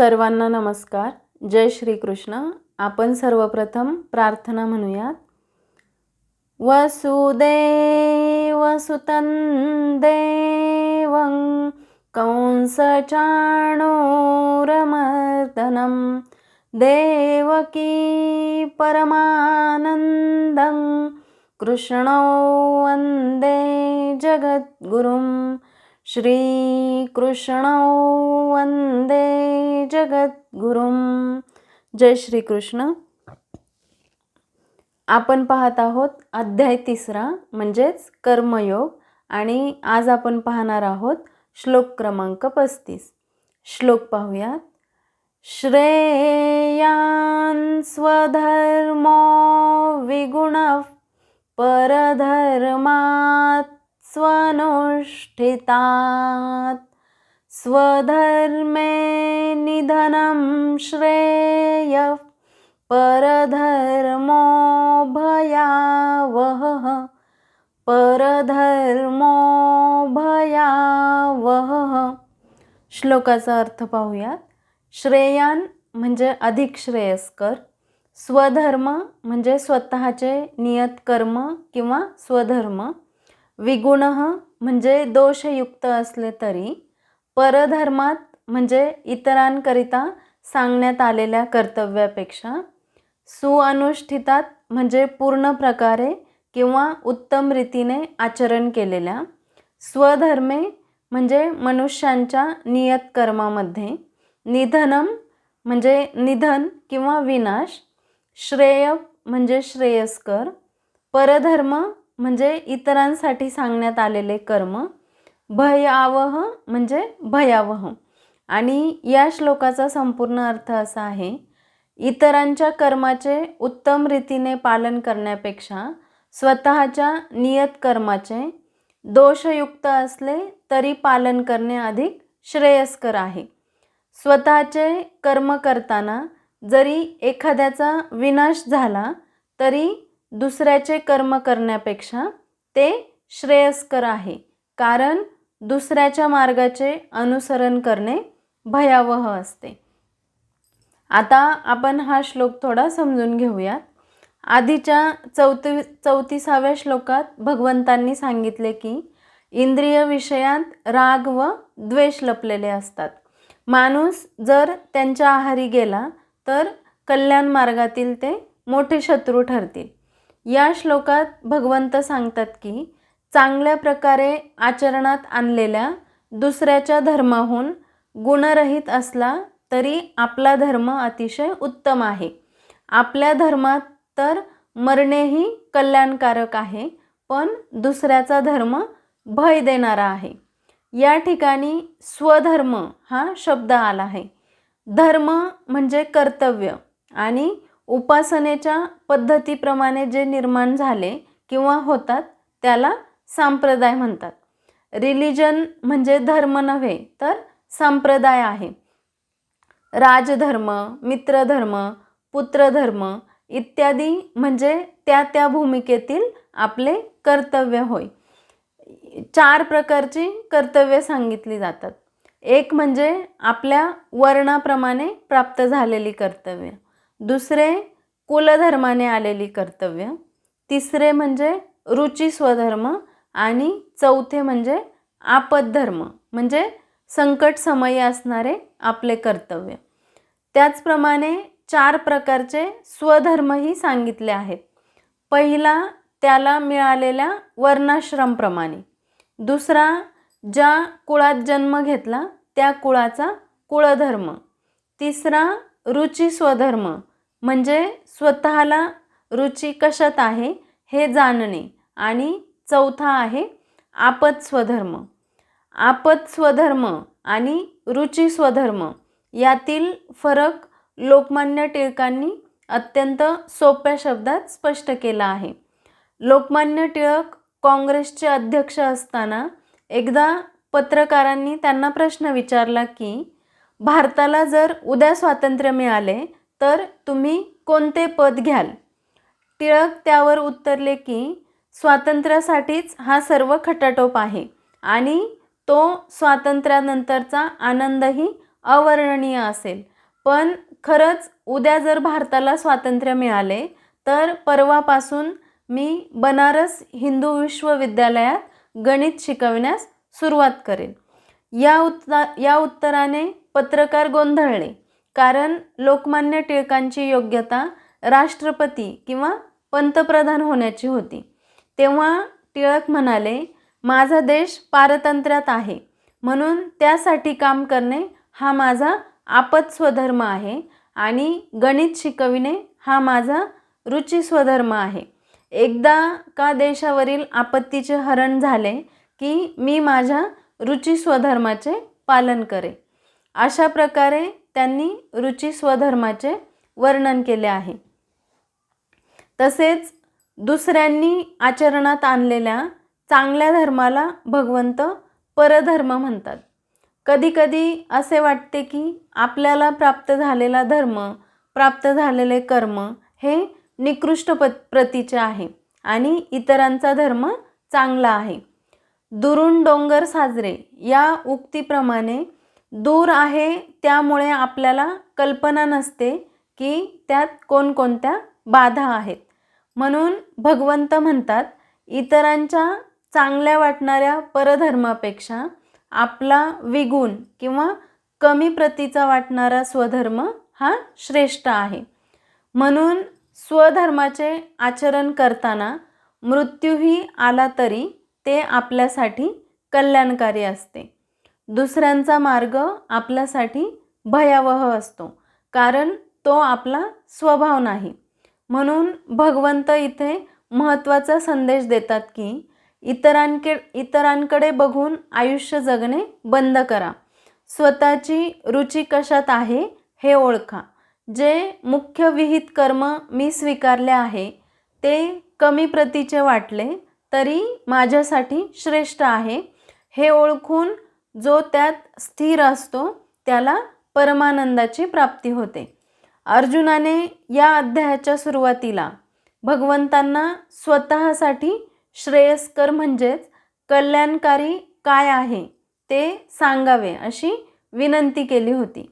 सर्वांना नमस्कार. जय श्री कृष्ण. आपण सर्वप्रथम प्रार्थना म्हणूयात. वसुदेवसुतं देवं कंसचाणूरमर्दनं देवकी परमानन्दं कृष्णो वन्दे जगद्गुरुं श्रीकृष्णो वन्दे जगद्गुरुं. जय श्री कृष्ण. आपण पाहत आहोत अध्याय 3 म्हणजेच कर्मयोग आणि आज आपण पाहणार आहोत श्लोक क्रमांक 35. श्लोक पाहूयात. श्रेयान् स्वधर्मो विगुणः परधर्मात् स्वनुष्ठितात् स्वधर्मे निधनं श्रेयः परधर्मो भयावहः परधर्मो भयावहः. श्लोकाचा अर्थ पाहूयात. श्रेयान म्हणजे अधिक श्रेयस्कर, स्वधर्म म्हणजे स्वतःचे नियत कर्म किंवा स्वधर्म, विगुणः म्हणजे दोषयुक्त असले तरी, परधर्मात म्हणजे इतरांकरिता सांगण्यात आलेल्या कर्तव्यापेक्षा, सुअनुष्ठितात म्हणजे पूर्ण प्रकारे किंवा उत्तम रीतीने आचरण केलेल्या, स्वधर्मे म्हणजे मनुष्यांच्या नियत कर्मामध्ये, निधनम म्हणजे निधन किंवा विनाश, श्रेय म्हणजे श्रेयस्कर, परधर्म म्हणजे इतरांसाठी सांगण्यात आलेले कर्म, भयावह म्हणजे भयावह. आणि या श्लोकाचा संपूर्ण अर्थ असा आहे, इतरांच्या कर्माचे उत्तम रीतीने पालन करण्यापेक्षा स्वतःच्या नियत कर्माचे दोषयुक्त असले तरी पालन करणे अधिक श्रेयस्कर आहे. स्वतःचे कर्म करताना जरी एखाद्याचा विनाश झाला तरी दुसऱ्याचे कर्म करण्यापेक्षा ते श्रेयस्कर आहे, कारण दुसऱ्याच्या मार्गाचे अनुसरण करणे भयावह असते. आता आपण हा श्लोक थोडा समजून घेऊयात. आधीच्या 34व्या श्लोकात भगवंतांनी सांगितले की इंद्रिय विषयात राग व द्वेष लपलेले असतात. माणूस जर त्यांच्या आहारी गेला तर कल्याण मार्गातील ते मोठे शत्रू ठरतील. या श्लोकात भगवंत सांगतात की चांगल्या प्रकारे आचरणात आणलेल्या दुसऱ्याच्या धर्माहून गुणरहित असला तरी आपला धर्म अतिशय उत्तम आहे. आपल्या धर्मात तर मरणेही कल्याणकारक आहे, पण दुसऱ्याचा धर्म भय देणारा आहे. या ठिकाणी स्वधर्म हा शब्द आला आहे. धर्म म्हणजे कर्तव्य आणि उपासनेच्या पद्धतीप्रमाणे जे निर्माण झाले किंवा होतात त्याला संप्रदाय म्हणतात. रिलिजन म्हणजे धर्म नव्हे तर संप्रदाय आहे. राजधर्म, मित्रधर्म, पुत्रधर्म इत्यादी म्हणजे त्या भूमिकेतील आपले कर्तव्य होय. 4 प्रकारची कर्तव्य सांगितली जातात. एक म्हणजे आपल्या वर्णाप्रमाणे प्राप्त झालेली कर्तव्य, दुसरे कुलधर्माने आलेली कर्तव्य, तिसरे म्हणजे रुची स्वधर्म आणि चौथे म्हणजे आपदधर्म म्हणजे संकट समयी असणारे आपले कर्तव्य. त्याचप्रमाणे 4 प्रकारचे स्वधर्मही सांगितले आहेत. पहिला त्याला मिळालेल्या वर्णाश्रमप्रमाणे, दुसरा ज्या कुळात जन्म घेतला त्या कुळाचा कुळधर्म, तिसरा रुची स्वधर्म म्हणजे स्वतःला रुची कशात आहे हे जाणणे, आणि चौथा आहे आपद स्वधर्म. आपद स्वधर्म आणि रुची स्वधर्म यातील फरक लोकमान्य टिळकांनी अत्यंत सोप्या शब्दात स्पष्ट केला आहे. लोकमान्य टिळक काँग्रेसचे अध्यक्ष असताना एकदा पत्रकारांनी त्यांना प्रश्न विचारला की भारताला जर उद्या स्वातंत्र्य मिळाले तर तुम्ही कोणते पद घ्याल? टिळक त्यावर उत्तरले की स्वातंत्र्यासाठीच हा सर्व खटाटोप आहे आणि तो स्वातंत्र्यानंतरचा आनंदही अवर्णनीय असेल. पण खरंच उद्या जर भारताला स्वातंत्र्य मिळाले तर परवापासून मी बनारस हिंदू विश्वविद्यालयात गणित शिकवण्यास सुरुवात करेन. या उत्तराने पत्रकार गोंधळले, कारण लोकमान्य टिळकांची योग्यता राष्ट्रपती किंवा पंतप्रधान होण्याची होती. तेव्हा टिळक म्हणाले, माझा देश पारतंत्र्यात आहे, म्हणून त्यासाठी काम करणे हा माझा आपत्स्वधर्म आहे आणि गणित शिकविणे हा माझा रुची स्वधर्म आहे. एकदा का देशावरील आपत्तीचे हरण झाले की मी माझ्या रुची स्वधर्माचे पालन करे. अशा प्रकारे त्यांनी रुची स्वधर्माचे वर्णन केले आहे. तसेच दुसऱ्यांनी आचरणात आणलेल्या चांगल्या धर्माला भगवंत परधर्म म्हणतात. कधीकधी असे वाटते की आपल्याला प्राप्त झालेला धर्म, प्राप्त झालेले कर्म हे निकृष्ट प्रतीचे आहे आणि इतरांचा धर्म चांगला आहे. दुरून डोंगर साजरे या उक्तीप्रमाणे दूर आहे त्यामुळे आपल्याला कल्पना नसते की त्यात कोणकोणत्या बाधा आहेत. म्हणून भगवंत म्हणतात, इतरांच्या चांगल्या वाटणाऱ्या परधर्मापेक्षा आपला विगुण किंवा कमी प्रतीचा वाटणारा स्वधर्म हा श्रेष्ठ आहे. म्हणून स्वधर्माचे आचरण करताना मृत्यूही आला तरी ते आपल्यासाठी कल्याणकारी असते. दुसऱ्यांचा मार्ग आपल्यासाठी भयावह असतो, कारण तो आपला स्वभाव नाही. म्हणून भगवंत इथे महत्त्वाचा संदेश देतात की इतरांकडे बघून आयुष्य जगणे बंद करा. स्वतःची रुची कशात आहे हे ओळखा. जे मुख्य विहित कर्म मी स्वीकारले आहे ते कमी प्रतीचे वाटले तरी माझ्यासाठी श्रेष्ठ आहे हे ओळखून जो त्यात स्थिर असतो त्याला परमानंदाची प्राप्ती होते. अर्जुनाने या अध्यायाच्या सुरुवातीला भगवंतांना स्वतःसाठी श्रेयस्कर म्हणजेच कल्याणकारी काय आहे ते सांगावे अशी विनंती केली होती.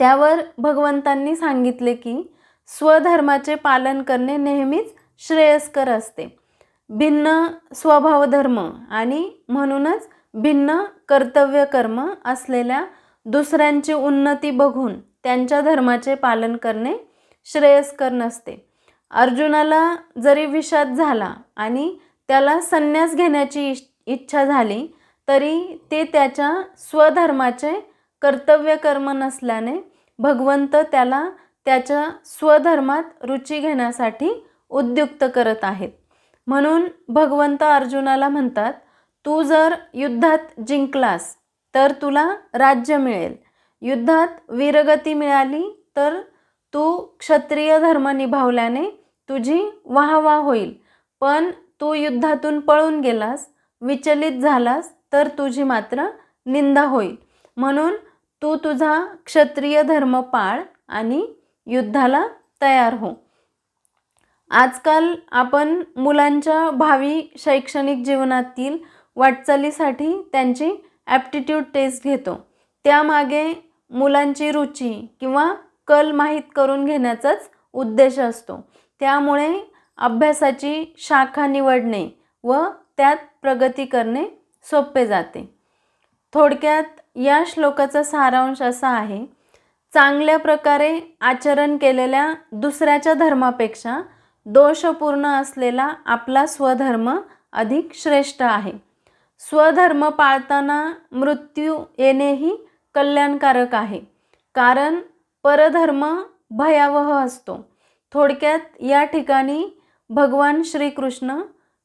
त्यावर भगवंतांनी सांगितले की स्वधर्माचे पालन करणे नेहमीच श्रेयस्कर असते. भिन्न स्वभावधर्म आणि म्हणूनच भिन्न कर्तव्य कर्म असलेल्या दुसऱ्यांची उन्नती बघून त्यांच्या धर्माचे पालन करणे श्रेयस्कर नसते. अर्जुनाला जरी विषाद झाला आणि त्याला संन्यास घेण्याची इच्छा झाली तरी ते त्याच्या स्वधर्माचे कर्तव्य कर्म नसल्याने भगवंत त्याला त्याच्या स्वधर्मात रुची घेण्यासाठी उद्युक्त करत आहेत. म्हणून भगवंत अर्जुनाला म्हणतात, तू जर युद्धात जिंकलास तर तुला राज्य मिळेल, युद्धात वीरगती मिळाली तर तू क्षत्रिय धर्म निभावल्याने तुझी वाहवा होईल, पण तू युद्धातून पळून गेलास, विचलित झालास तर तुझी मात्र निंदा होईल. म्हणून तू तुझा क्षत्रिय धर्म पाळ आणि युद्धाला तयार हो. आजकाल आपण मुलांच्या भावी शैक्षणिक जीवनातील वाटचालीसाठी त्यांची ॲप्टिट्यूड टेस्ट घेतो. त्यामागे मुलांची रुची किंवा कल माहीत करून घेण्याचाच उद्देश असतो. त्यामुळे अभ्यासाची शाखा निवडणे व त्यात प्रगती करणे सोपे जाते. थोडक्यात या श्लोकाचा सारांश असा आहे, चांगल्या प्रकारे आचरण केलेल्या दुसऱ्याच्या धर्मापेक्षा दोषपूर्ण असलेला आपला स्वधर्म अधिक श्रेष्ठ आहे. स्वधर्म पाळताना मृत्यू येणेही कल्याणकारक आहे, कारण परधर्म भयावह असतो. थोडक्यात या ठिकाणी भगवान श्रीकृष्ण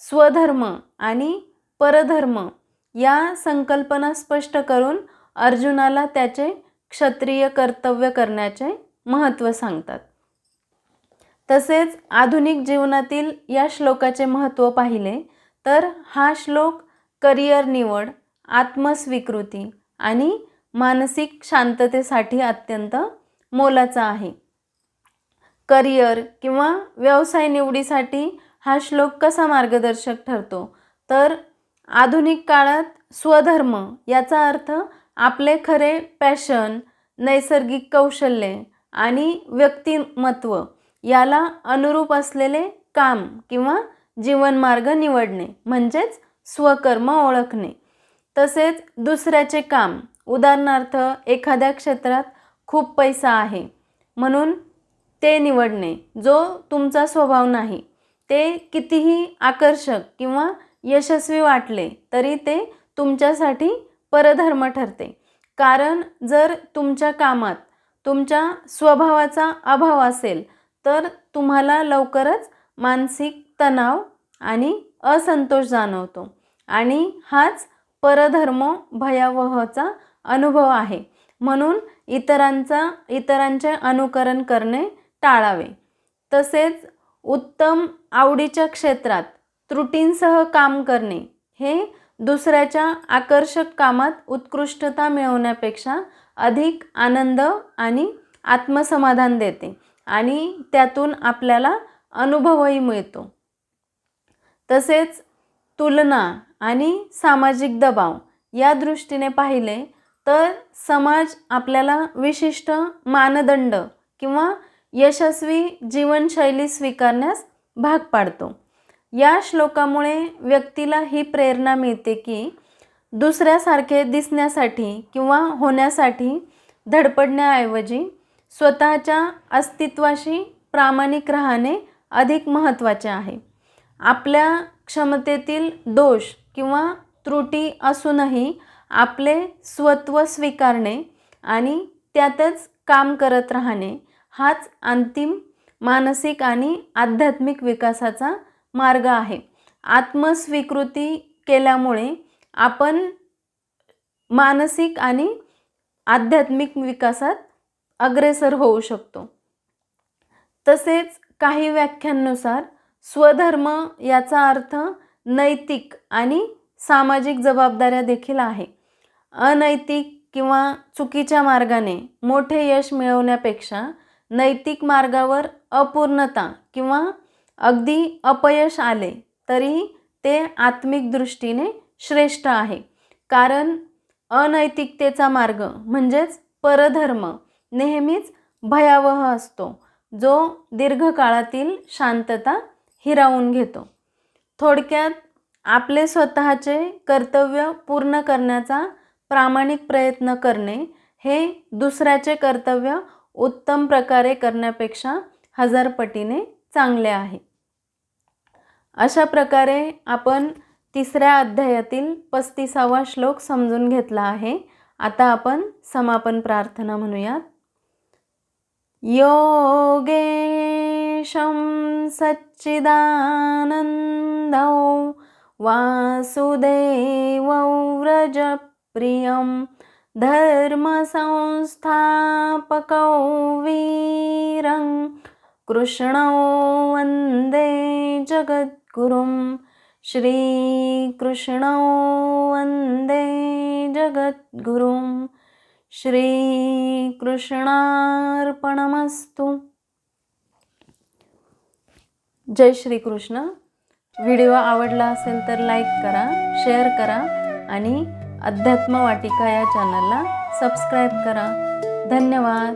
स्वधर्म आणि परधर्म या संकल्पना स्पष्ट करून अर्जुनाला त्याचे क्षत्रिय कर्तव्य करण्याचे महत्त्व सांगतात. तसेच आधुनिक जीवनातील या श्लोकाचे महत्त्व पाहिले तर हा श्लोक करिअर निवड, आत्मस्वीकृती आणि मानसिक शांततेसाठी अत्यंत मोलाचा आहे. करिअर किंवा व्यवसाय निवडीसाठी हा श्लोक कसा मार्गदर्शक ठरतो तर आधुनिक काळात स्वधर्म याचा अर्थ आपले खरे पॅशन, नैसर्गिक कौशल्ये आणि व्यक्तिमत्व याला अनुरूप असलेले काम किंवा जीवनमार्ग निवडणे म्हणजेच स्वकर्म ओळखणे. तसेच दुसऱ्याचे काम, उदाहरणार्थ एखाद्या क्षेत्रात खूप पैसा आहे म्हणून ते निवडणे जो तुमचा स्वभाव नाही. ते कितीही आकर्षक किंवा यशस्वी वाटले तरी ते तुमच्यासाठी परधर्म ठरते. कारण जर तुमच्या कामात तुमच्या स्वभावाचा अभाव असेल तर तुम्हाला लवकरच मानसिक तणाव आणि असंतोष जाणवतो आणि हाच परधर्म भयावहाचा अनुभव आहे. म्हणून इतरांचे अनुकरण करणे टाळावे. तसेच उत्तम आवडीच्या क्षेत्रात त्रुटींसह काम करणे हे दुसऱ्याच्या आकर्षक कामात उत्कृष्टता मिळवण्यापेक्षा अधिक आनंद आणि आत्मसमाधान देते आणि त्यातून आपल्याला अनुभवही मिळतो. तसेच तुलना आणि सामाजिक दबाव या दृष्टीने पाहिले तर समाज आपल्याला विशिष्ट मानदंड किंवा यशस्वी जीवनशैली स्वीकारण्यास भाग पाडतो. या श्लोकामुळे व्यक्तीला ही प्रेरणा मिळते की दुसऱ्यासारखे दिसण्यासाठी किंवा होण्यासाठी धडपडण्याऐवजी स्वतःच्या अस्तित्वाशी प्रामाणिक राहणे अधिक महत्त्वाचे आहे. आपल्या क्षमतेतील दोष किंवा त्रुटी असूनही आपले स्वत्व स्वीकारणे आणि त्यातच काम करत राहणे हाच अंतिम मानसिक आणि आध्यात्मिक विकासाचा मार्ग आहे. आत्मस्वीकृती केल्यामुळे आपण मानसिक आणि आध्यात्मिक विकासात अग्रेसर होऊ शकतो. तसेच काही व्याख्यांनुसार स्वधर्म याचा अर्थ नैतिक आणि सामाजिक जबाबदाऱ्या देखील आहे. अनैतिक किंवा चुकीच्या मार्गाने मोठे यश मिळवण्यापेक्षा नैतिक मार्गावर अपूर्णता किंवा अगदी अपयश आले तरी ते आत्मिक दृष्टीने श्रेष्ठ आहे. कारण अनैतिकतेचा मार्ग म्हणजेच परधर्म नेहमीच भयावह असतो जो दीर्घकाळातील शांतता हिरावून घेतो. थोडक्यात आपले स्वतःचे कर्तव्य पूर्ण करण्याचा प्रामाणिक प्रयत्न करणे हे दुसऱ्याचे कर्तव्य उत्तम प्रकारे करण्यापेक्षा 1000 पटीने चांगले आहे. अशा प्रकारे आपण 3ऱ्या अध्यायातील 35वा श्लोक समजून घेतला आहे. आता आपण समापन प्रार्थना म्हणूयात. योगेशं सच्चिदानन्दं वासुदेवं व्रजप्रियं धर्मसंस्थापकं वीरं कृष्णं वन्दे जगद्गुरुं. श्रीकृष्णं वन्दे जगद्गुरुं. श्रीकृष्णार्पणमस्तु. जय श्रीकृष्ण. व्हिडिओ आवडला असेल तर लाईक करा, शेअर करा आणि अध्यात्म वाटिका या चॅनलला सबस्क्राईब करा. धन्यवाद.